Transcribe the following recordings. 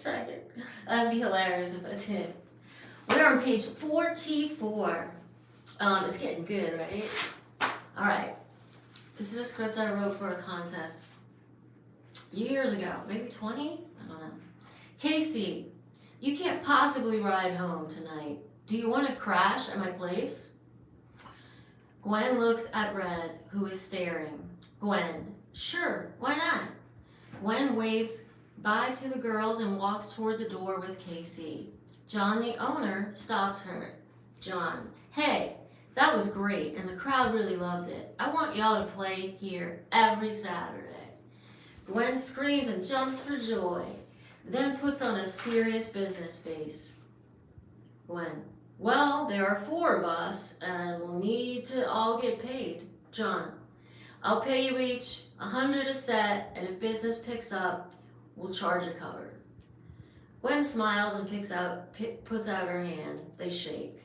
check it. That'd be hilarious if I did. We're on page 44. It's getting good, right? All right. This is a script I wrote for a contest years ago, maybe 20? I don't know. Casey, you can't possibly ride home tonight. Do you want to crash at my place? Gwen looks at Red, who is staring. Gwen, sure, why not? Gwen waves bye to the girls and walks toward the door with Casey. John, the owner, stops her. John, hey, that was great, and the crowd really loved it. I want y'all to play here every Saturday. Gwen screams and jumps for joy, then puts on a serious business face. Gwen, well, there are 4 of us, and we'll need to all get paid. John, I'll pay you each $100 a set, and if business picks up, we'll charge a cover. Gwen smiles and puts out her hand. They shake.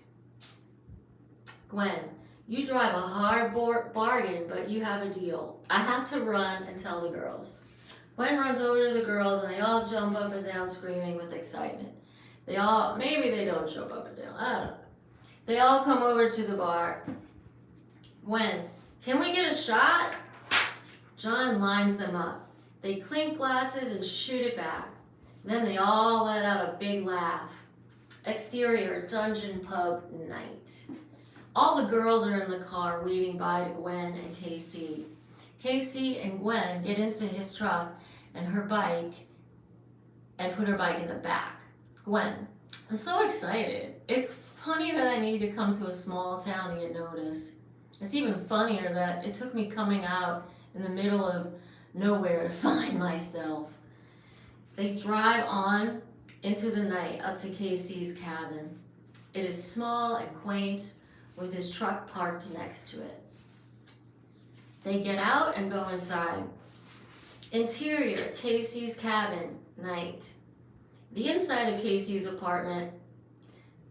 Gwen, you drive a hard bargain, but you have a deal. I have to run and tell the girls. Gwen runs over to the girls, and they all jump up and down screaming with excitement. Maybe they don't jump up and down, I don't know. They all come over to the bar. Gwen, can we get a shot? John lines them up. They clink glasses and shoot it back. Then they all let out a big laugh. Exterior dungeon pub night. All the girls are in the car waving bye to Gwen and Casey. Casey and Gwen get into his truck and her bike and put her bike in the back. Gwen, I'm so excited. It's funny that I need to come to a small town to get noticed. It's even funnier that it took me coming out in the middle of nowhere to find myself. They drive on into the night up to Casey's cabin. It is small and quaint with his truck parked next to it. They get out and go inside. Interior, Casey's cabin, night. The inside of Casey's apartment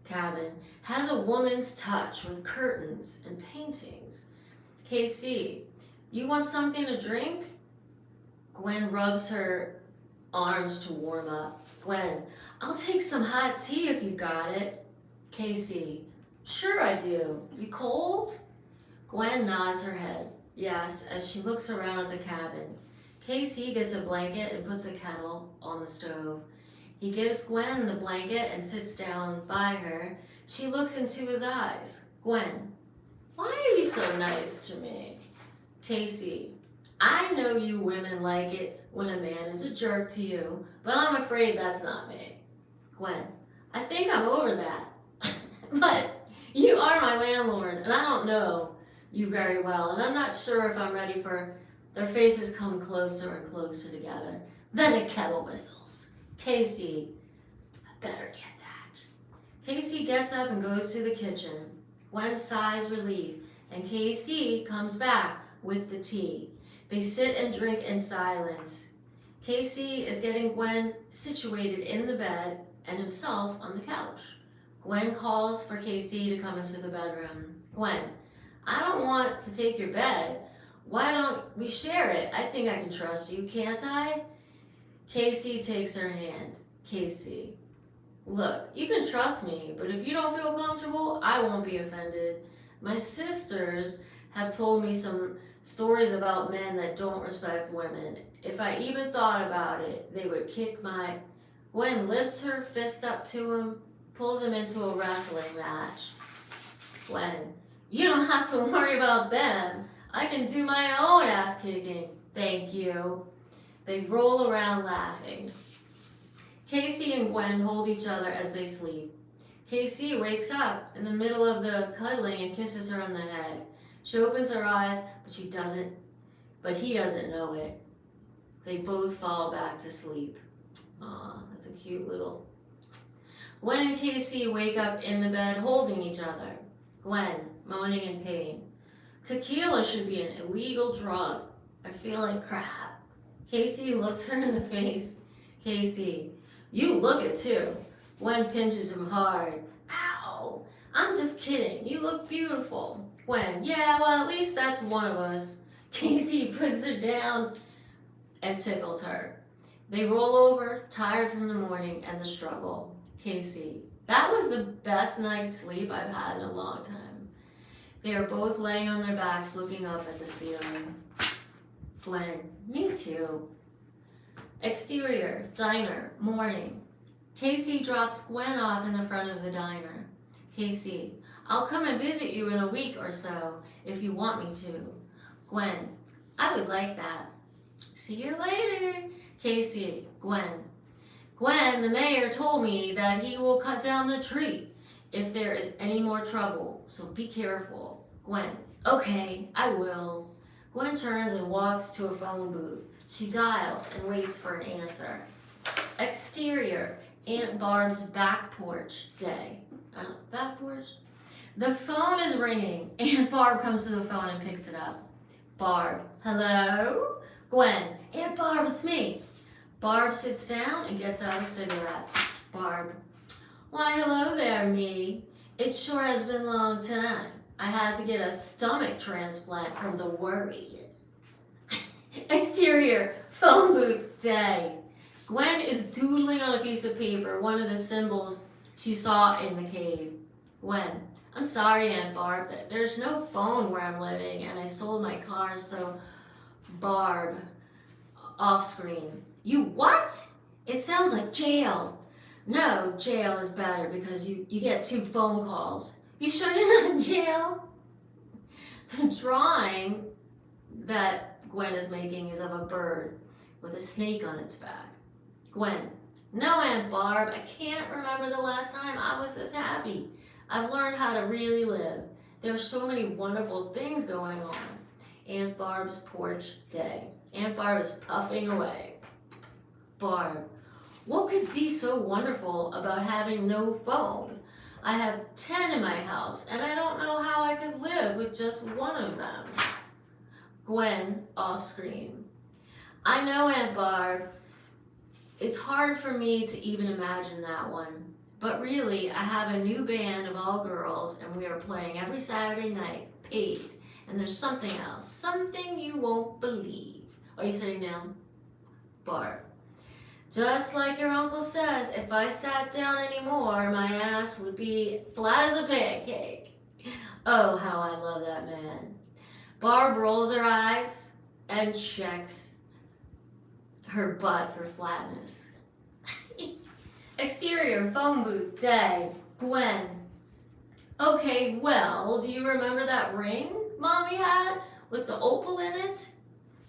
cabin has a woman's touch with curtains and paintings. Casey, you want something to drink? Gwen rubs her arms to warm up. Gwen, I'll take some hot tea if you got it. Casey, sure I do. You cold? Gwen nods her head. Yes, as she looks around at the cabin. Casey gets a blanket and puts a kettle on the stove. He gives Gwen the blanket and sits down by her. She looks into his eyes. Gwen, why are you so nice to me? Casey, I know you women like it when a man is a jerk to you, but I'm afraid that's not me. Gwen, I think I'm over that. But you are my landlord, and I don't know you very well, and I'm not sure if I'm ready for... Their faces come closer and closer together. Then a kettle whistles. Casey, I better get that. Casey gets up and goes to the kitchen. Gwen sighs relief, and Casey comes back with the tea. They sit and drink in silence. Casey is getting Gwen situated in the bed and himself on the couch. Gwen calls for Casey to come into the bedroom. Gwen, I don't want to take your bed. Why don't we share it? I think I can trust you, can't I? Casey takes her hand. Casey, look, you can trust me, but if you don't feel comfortable, I won't be offended. My sisters have told me some stories about men that don't respect women. If I even thought about it, they would kick my... Gwen lifts her fist up to him, pulls him into a wrestling match. Gwen, you don't have to worry about them. I can do my own ass kicking. Thank you. They roll around laughing. Casey and Gwen hold each other as they sleep. Casey wakes up in the middle of the cuddling and kisses her on the head. She opens her eyes, but he doesn't know it. They both fall back to sleep. Aw, that's a cute little... Gwen and Casey wake up in the bed holding each other. Gwen, moaning in pain. Tequila should be an illegal drug. I feel like crap. Casey looks her in the face. Casey, you look it too. Gwen pinches him hard. Ow! I'm just kidding. You look beautiful. Gwen, yeah, well, at least that's one of us. Casey puts her down and tickles her. They roll over, tired from the morning and the struggle. Casey. That was the best night's sleep I've had in a long time. They are both laying on their backs looking up at the ceiling. Gwen. Me too. Exterior, diner, morning. Casey drops Gwen off in the front of the diner. Casey. I'll come and visit you in a week or so if you want me to. Gwen. I would like that. See you later. Casey. Gwen. Gwen, the mayor told me that he will cut down the tree if there is any more trouble, so be careful. Gwen. Okay, I will. Gwen turns and walks to a phone booth. She dials and waits for an answer. Exterior, Aunt Barb's back porch day. Back porch? The phone is ringing. Aunt Barb comes to the phone and picks it up. Barb. Hello? Gwen. Aunt Barb, it's me. Barb sits down and gets out a cigarette. Barb. Why, hello there, me. It sure has been a long time. I had to get a stomach transplant from the worry. Exterior, phone booth day. Gwen is doodling on a piece of paper, one of the symbols she saw in the cave. Gwen. I'm sorry, Aunt Barb, there's no phone where I'm living and I sold my car, so... Barb. Off screen. You what? It sounds like jail. No, jail is better because you get 2 phone calls. You sure you're not in jail? The drawing that Gwen is making is of a bird with a snake on its back. Gwen. No, Aunt Barb, I can't remember the last time I was this happy. I've learned how to really live. There's so many wonderful things going on. Aunt Barb's porch day. Aunt Barb is puffing away. Barb. What could be so wonderful about having no phone? I have 10 in my house, and I don't know how I could live with just one of them. Gwen, off screen. I know, Aunt Barb. It's hard for me to even imagine that one. But really, I have a new band of all girls, and we are playing every Saturday night, paid. And there's something else, something you won't believe. Are you sitting down? Barb. Just like your uncle says, if I sat down anymore, my ass would be flat as a pancake. Oh, how I love that man. Barb rolls her eyes and checks her butt for flatness. Exterior, phone booth, day. Gwen. Okay, well, do you remember that ring Mommy had with the opal in it?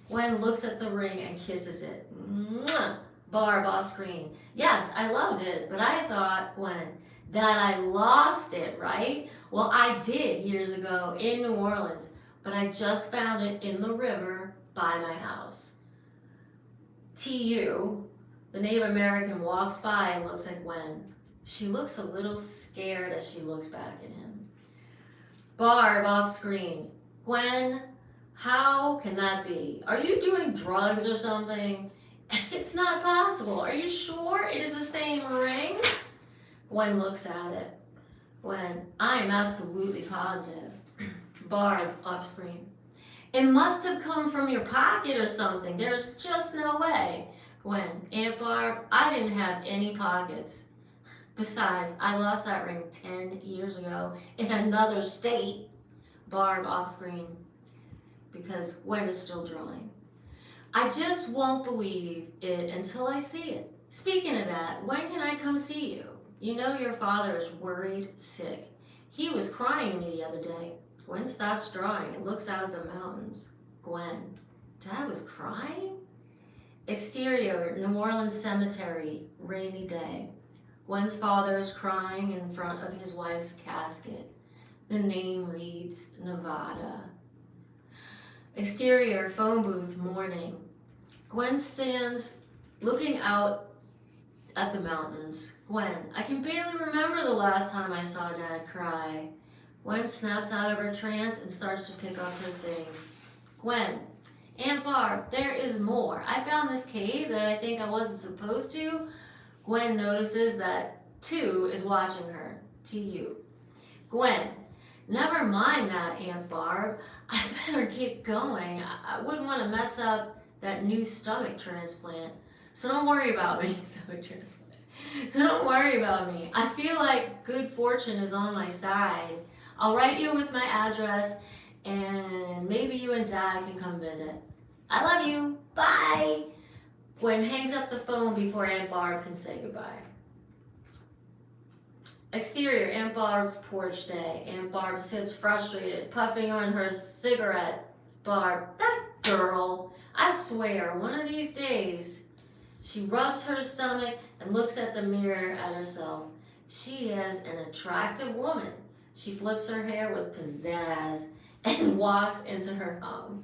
Gwen looks at the ring and kisses it. Mwah! Barb off screen. Yes, I loved it, but I thought, Gwen, that I lost it, right? Well, I did years ago in New Orleans, but I just found it in the river by my house. T.U., the Native American, walks by and looks at Gwen. She looks a little scared as she looks back at him. Barb off screen. Gwen, how can that be? Are you doing drugs or something? It's not possible. Are you sure it is the same ring? Gwen looks at it. Gwen, I am absolutely positive. Barb off screen. It must have come from your pocket or something. There's just no way. Gwen, Aunt Barb, I didn't have any pockets. Besides, I lost that ring 10 years ago in another state. Barb off screen, because Gwen is still drawing. I just won't believe it until I see it. Speaking of that, when can I come see you? You know your father is worried, sick. He was crying to me the other day. Gwen stops drawing and looks out at the mountains. Gwen, Dad was crying? Exterior, New Orleans cemetery, rainy day. Gwen's father is crying in front of his wife's casket. The name reads Nevada. Exterior, phone booth, morning. Gwen stands looking out at the mountains. Gwen, I can barely remember the last time I saw Dad cry. Gwen snaps out of her trance and starts to pick up her things. Gwen, Aunt Barb, there is more. I found this cave that I think I wasn't supposed to. Gwen notices that 2 is watching her. T.U. Gwen, never mind that, Aunt Barb. I better keep going. I wouldn't want to mess up that new stomach transplant. So don't worry about me. So don't worry about me. I feel like good fortune is on my side. I'll write you with my address, and maybe you and Dad can come visit. I love you. Bye. Gwen hangs up the phone before Aunt Barb can say goodbye. Exterior, Aunt Barb's porch day. Aunt Barb sits frustrated, puffing on her cigarette. Barb, that girl, I swear, one of these days. She rubs her stomach and looks at the mirror at herself. She is an attractive woman. She flips her hair with pizzazz and walks into her home.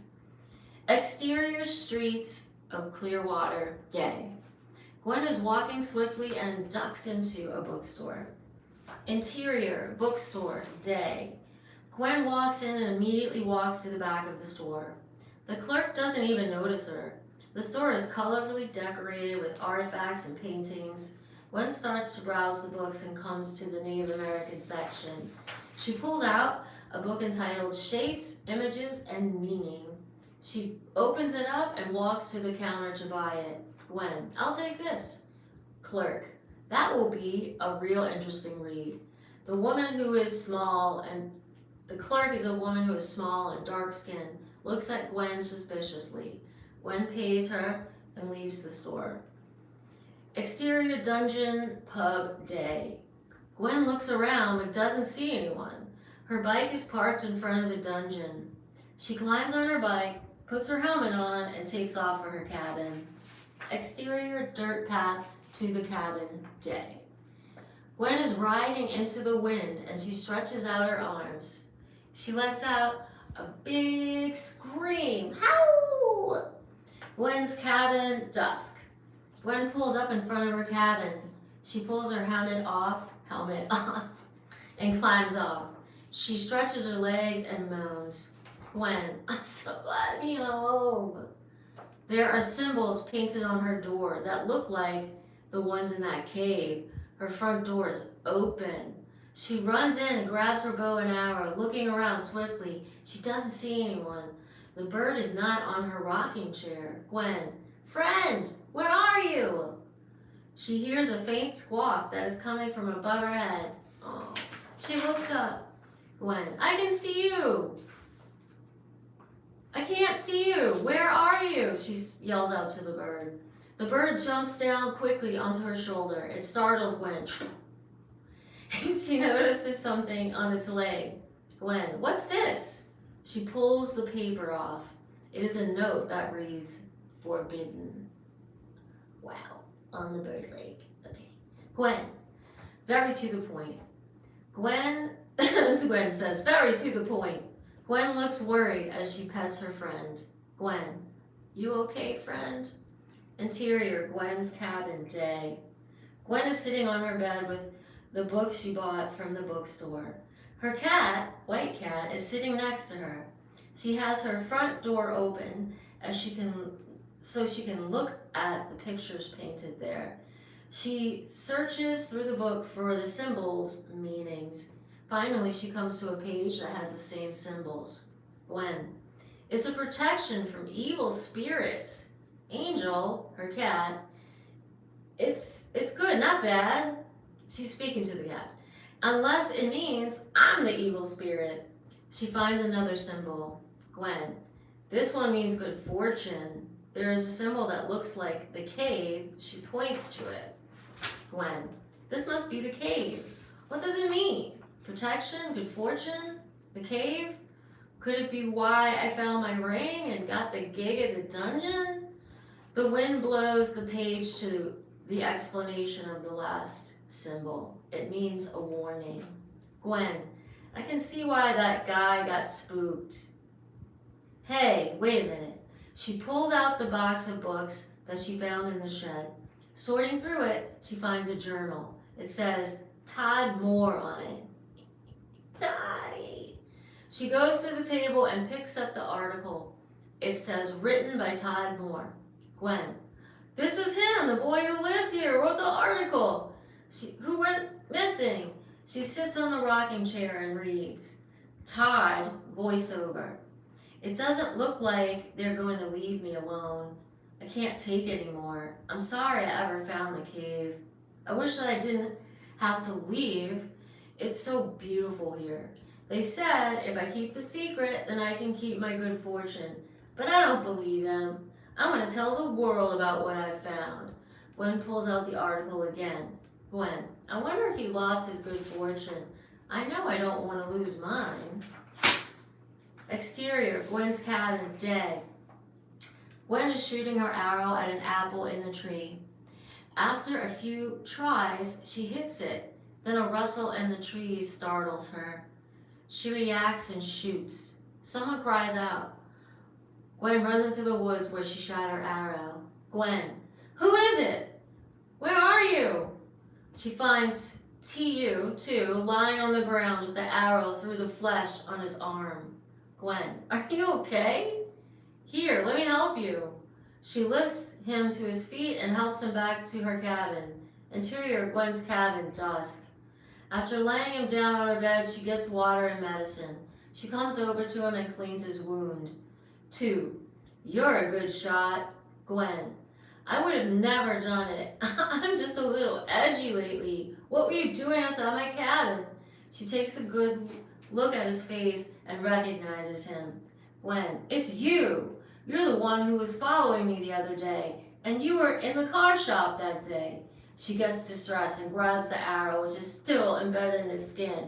Exterior, streets of Clearwater day. Gwen is walking swiftly and ducks into a bookstore. Interior, bookstore day. Gwen walks in and immediately walks to the back of the store. The clerk doesn't even notice her. The store is colorfully decorated with artifacts and paintings. Gwen starts to browse the books and comes to the Native American section. She pulls out a book entitled Shapes, Images, and Meaning. She opens it up and walks to the counter to buy it. Gwen, I'll take this. Clerk, that will be a real interesting read. The clerk is a woman who is small and dark-skinned, looks at Gwen suspiciously. Gwen pays her and leaves the store. Exterior dungeon pub day. Gwen looks around but doesn't see anyone. Her bike is parked in front of the dungeon. She climbs on her bike, puts her helmet on, and takes off for her cabin. Exterior dirt path to the cabin day. Gwen is riding into the wind and she stretches out her arms. She lets out a big scream. Howl! Gwen's cabin, dusk. Gwen pulls up in front of her cabin. She pulls her helmet off, and climbs off. She stretches her legs and moans. Gwen, I'm so glad to be home. There are symbols painted on her door that look like the ones in that cave. Her front door is open. She runs in and grabs her bow and arrow, looking around swiftly. She doesn't see anyone. The bird is not on her rocking chair. Gwen, friend, where are you? She hears a faint squawk that is coming from above her head. Oh. She looks up. Gwen, I can see you. I can't see you. Where are you? She yells out to the bird. The bird jumps down quickly onto her shoulder. It startles Gwen. She notices something on its leg. Gwen, what's this? She pulls the paper off. It is a note that reads, forbidden. Wow, on the bird's leg. Okay. Gwen, very to the point. Gwen, as Gwen says, very to the point. Gwen looks worried as she pets her friend. Gwen, you okay, friend? Interior, Gwen's cabin, day. Gwen is sitting on her bed with the book she bought from the bookstore. Her cat, White Cat, is sitting next to her. She has her front door open so she can look at the pictures painted there. She searches through the book for the symbols' meanings. Finally, she comes to a page that has the same symbols. Gwen, it's a protection from evil spirits. Angel, her cat, it's good, not bad. She's speaking to the cat. Unless it means I'm the evil spirit. She finds another symbol. Gwen, this one means good fortune. There is a symbol that looks like the cave. She points to it. Gwen, this must be the cave. What does it mean? Protection, good fortune, the cave? Could it be why I found my ring and got the gig at the dungeon? The wind blows the page to the explanation of the last symbol. It means a warning. Gwen, I can see why that guy got spooked. Hey, wait a minute. She pulls out the box of books that she found in the shed. Sorting through it, she finds a journal. It says Todd Moore on it. Toddy. She goes to the table and picks up the article. It says written by Todd Moore. Gwen, this is him, the boy who lived here, wrote the article. Who went missing? She sits on the rocking chair and reads. Todd, voiceover. It doesn't look like they're going to leave me alone. I can't take it anymore. I'm sorry I ever found the cave. I wish that I didn't have to leave. It's so beautiful here. They said if I keep the secret, then I can keep my good fortune. But I don't believe them. I'm going to tell the world about what I've found. Gwen pulls out the article again. Gwen, I wonder if he lost his good fortune. I know I don't want to lose mine. Exterior, Gwen's cabin, dead. Gwen is shooting her arrow at an apple in the tree. After a few tries, she hits it. Then a rustle in the trees startles her. She reacts and shoots. Someone cries out. Gwen runs into the woods where she shot her arrow. Gwen, who is it? Where are you? She finds TU, lying on the ground with the arrow through the flesh on his arm. Gwen, are you okay? Here, let me help you. She lifts him to his feet and helps him back to her cabin. Interior, Gwen's cabin, dusk. After laying him down on her bed, she gets water and medicine. She comes over to him and cleans his wound. 2. You're a good shot. Gwen, I would have never done it. I'm just a little edgy lately. What were you doing outside my cabin? She takes a good look at his face and recognizes him. Gwen, it's you. You're the one who was following me the other day, and you were in the car shop that day. She gets distressed and grabs the arrow, which is still embedded in his skin.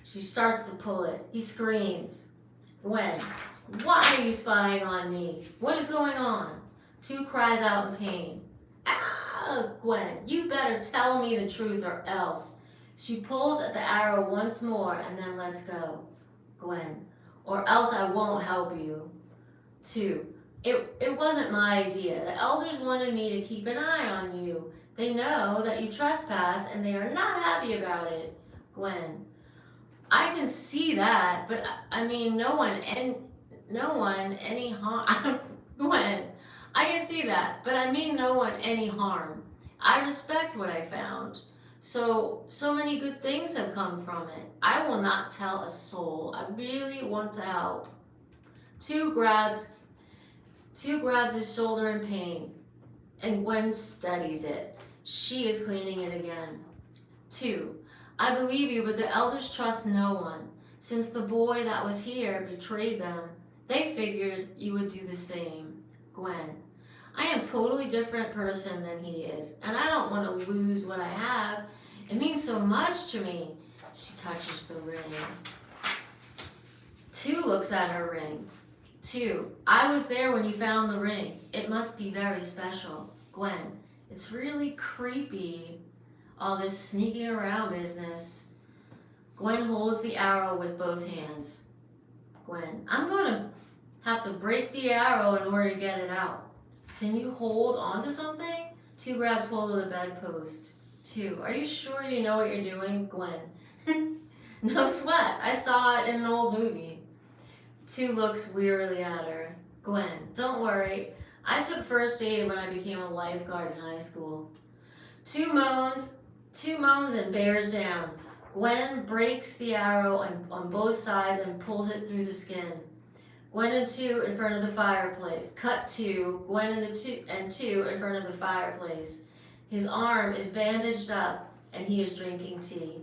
She starts to pull it. He screams. Gwen, why are you spying on me? What is going on? 2 cries out in pain. Ah, Gwen, you better tell me the truth or else. She pulls at the arrow once more and then lets go. Gwen, or else I won't help you. 2. It wasn't my idea. The elders wanted me to keep an eye on you. They know that you trespassed and they are not happy about it. Gwen, I can see that, but I mean, no one any harm. Gwen, I can see that, but I mean no one any harm. I respect what I found. So many good things have come from it. I will not tell a soul. I really want to help. 2 grabs his shoulder in pain, and Gwen studies it. She is cleaning it again. 2. I believe you, but the elders trust no one. Since the boy that was here betrayed them, they figured you would do the same. Gwen, I am a totally different person than he is, and I don't want to lose what I have. It means so much to me. She touches the ring. 2 looks at her ring. 2, I was there when you found the ring. It must be very special. Gwen, it's really creepy, all this sneaking around business. Gwen holds the arrow with both hands. Gwen, I'm going to have to break the arrow in order to get it out. Can you hold onto something? 2 grabs hold of the bedpost. 2, are you sure you know what you're doing? Gwen, no sweat. I saw it in an old movie. 2 looks wearily at her. Gwen, don't worry. I took first aid when I became a lifeguard in high school. 2 moans and bears down. Gwen breaks the arrow on both sides and pulls it through the skin. Gwen and 2 in front of the fireplace. Cut 2. Gwen and 2 in front of the fireplace. His arm is bandaged up and he is drinking tea.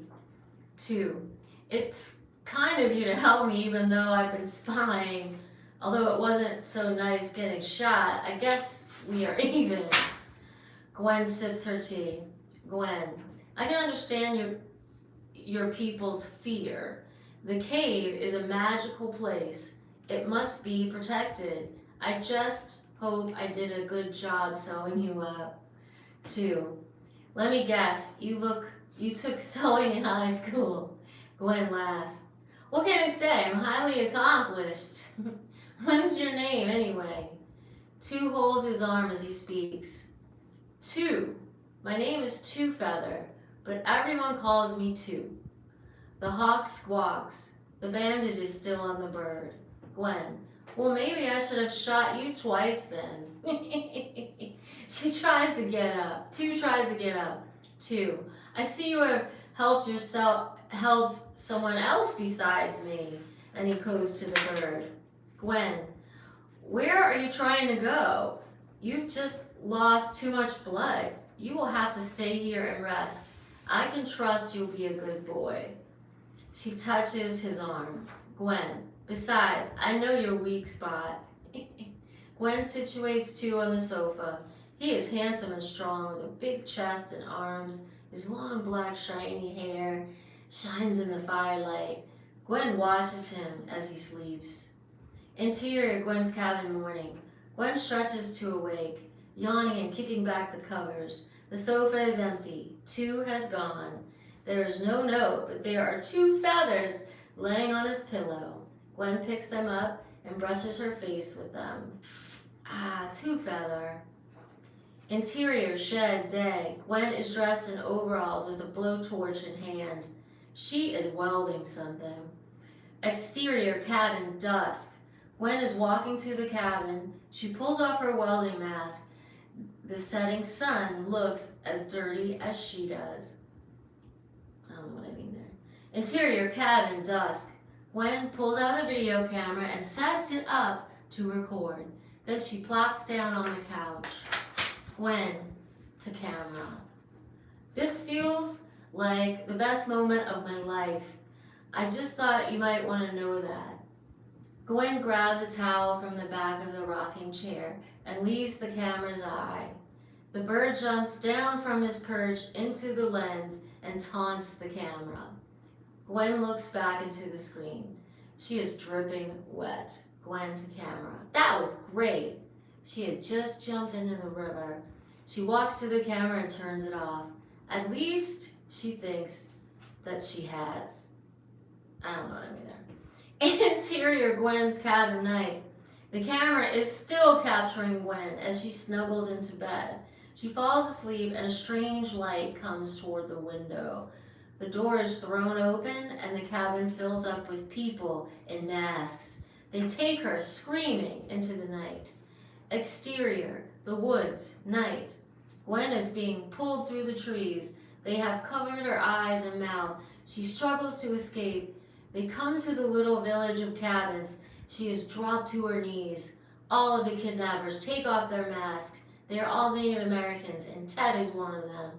2. It's kind of you to help me even though I've been spying. Although it wasn't so nice getting shot, I guess we are even. Gwen sips her tea. Gwen, I can understand your people's fear. The cave is a magical place. It must be protected. I just hope I did a good job sewing you up. 2, let me guess, you took sewing in high school. Gwen laughs. What can I say? I'm highly accomplished. What is your name anyway? 2 holds his arm as he speaks. 2, my name is Two Feather, but everyone calls me 2. The hawk squawks. The bandage is still on the bird. Gwen, well, maybe I should have shot you twice then. She tries to get up. 2 tries to get up. 2, I see you have helped someone else besides me. And he goes to the bird. Gwen, where are you trying to go? You've just lost too much blood. You will have to stay here and rest. I can trust you'll be a good boy. She touches his arm. Gwen, besides, I know your weak spot. Gwen situates two on the sofa. He is handsome and strong with a big chest and arms. His long black shiny hair shines in the firelight. Gwen watches him as he sleeps. Interior Gwen's cabin morning. Gwen stretches to awake, yawning and kicking back the covers. The sofa is empty. Two has gone. There is no note, but there are two feathers laying on his pillow. Gwen picks them up and brushes her face with them. Ah, two feather. Interior shed day. Gwen is dressed in overalls with a blowtorch in hand. She is welding something. Exterior cabin dusk. Gwen is walking to the cabin. She pulls off her welding mask. The setting sun looks as dirty as she does. I don't know what I mean there. Interior cabin dusk. Gwen pulls out a video camera and sets it up to record. Then she plops down on the couch. Gwen to camera. This feels like the best moment of my life. I just thought you might want to know that. Gwen grabs a towel from the back of the rocking chair and leaves the camera's eye. The bird jumps down from his perch into the lens and taunts the camera. Gwen looks back into the screen. She is dripping wet. Gwen to camera. That was great. She had just jumped into the river. She walks to the camera and turns it off. At least she thinks that she has. I don't know what I mean there. Interior Gwen's cabin night. The camera is still capturing Gwen as she snuggles into bed. She falls asleep and a strange light comes toward the window. The door is thrown open and the cabin fills up with people in masks. They take her screaming into the night. Exterior, the woods, night. Gwen is being pulled through the trees. They have covered her eyes and mouth. She struggles to escape. They come to the little village of cabins. She is dropped to her knees. All of the kidnappers take off their masks. They are all Native Americans, and Ted is one of them.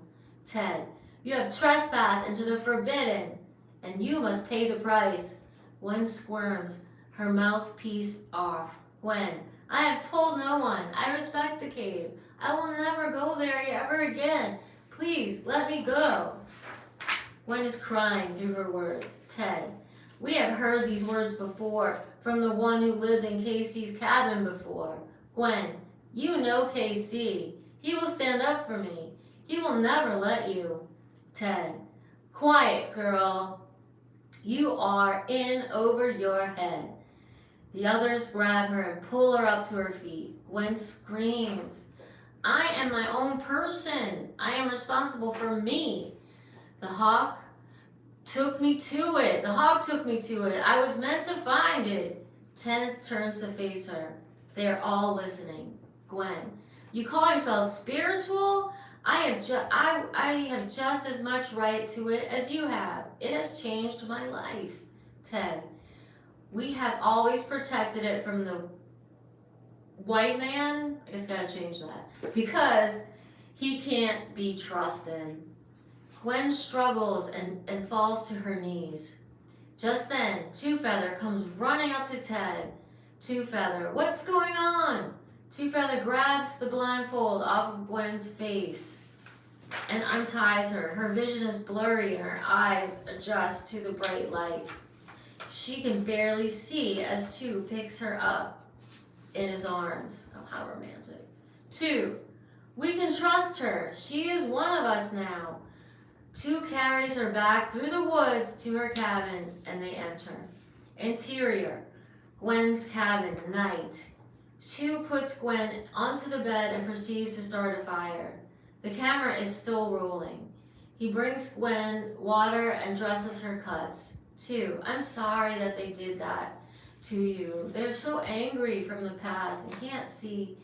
Ted, you have trespassed into the forbidden, and you must pay the price. Gwen squirms, her mouthpiece off. Gwen, I have told no one. I respect the cave. I will never go there ever again. Please, let me go. Gwen is crying through her words. Ted, we have heard these words before from the one who lived in Casey's cabin before. Gwen, you know Casey. He will stand up for me. He will never let you. Ted, quiet, girl. You are in over your head. The others grab her and pull her up to her feet. Gwen screams, I am my own person. I am responsible for me. The hawk took me to it. The hawk took me to it. I was meant to find it. Ted turns to face her. They are all listening. Gwen, you call yourself spiritual? I have just as much right to it as you have. It has changed my life. Ted, we have always protected it from the white man. I guess gotta change that. Because he can't be trusted. Gwen struggles and falls to her knees. Just then, Two Feather comes running up to Ted. Two Feather, what's going on? Two Feather grabs the blindfold off of Gwen's face and unties her. Her vision is blurry and her eyes adjust to the bright lights. She can barely see as Two picks her up in his arms. Oh, how romantic. Two, we can trust her. She is one of us now. Two carries her back through the woods to her cabin and they enter. Interior, Gwen's cabin, night. Two puts Gwen onto the bed and proceeds to start a fire. The camera is still rolling. He brings Gwen water and dresses her cuts. Two, I'm sorry that they did that to you. They're so angry from the past and can't see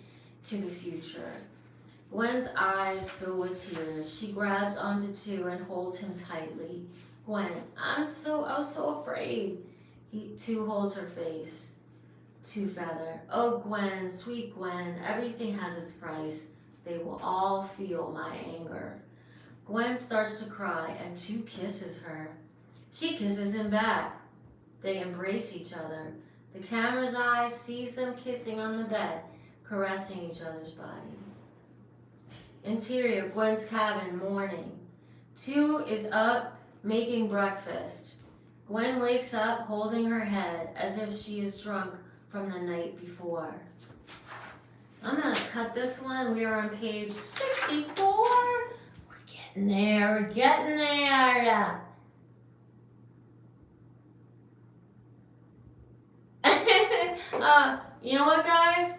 to the future. Gwen's eyes fill with tears. She grabs onto Two and holds him tightly. Gwen, I was so afraid. Two holds her face. Two Feather. Oh, Gwen, sweet Gwen, everything has its price. They will all feel my anger. Gwen starts to cry and Two kisses her. She kisses him back. They embrace each other. The camera's eye sees them kissing on the bed, caressing each other's body. Interior, Gwen's cabin, morning. Two is up, making breakfast. Gwen wakes up holding her head as if she is drunk from the night before. I'm gonna cut this one. We are on page 64. We're getting there, we're getting there. You know what, guys?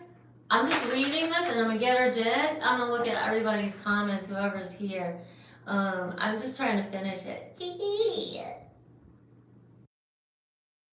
I'm just reading this and I'm gonna get her did. I'm gonna look at everybody's comments, whoever's here. I'm just trying to finish it.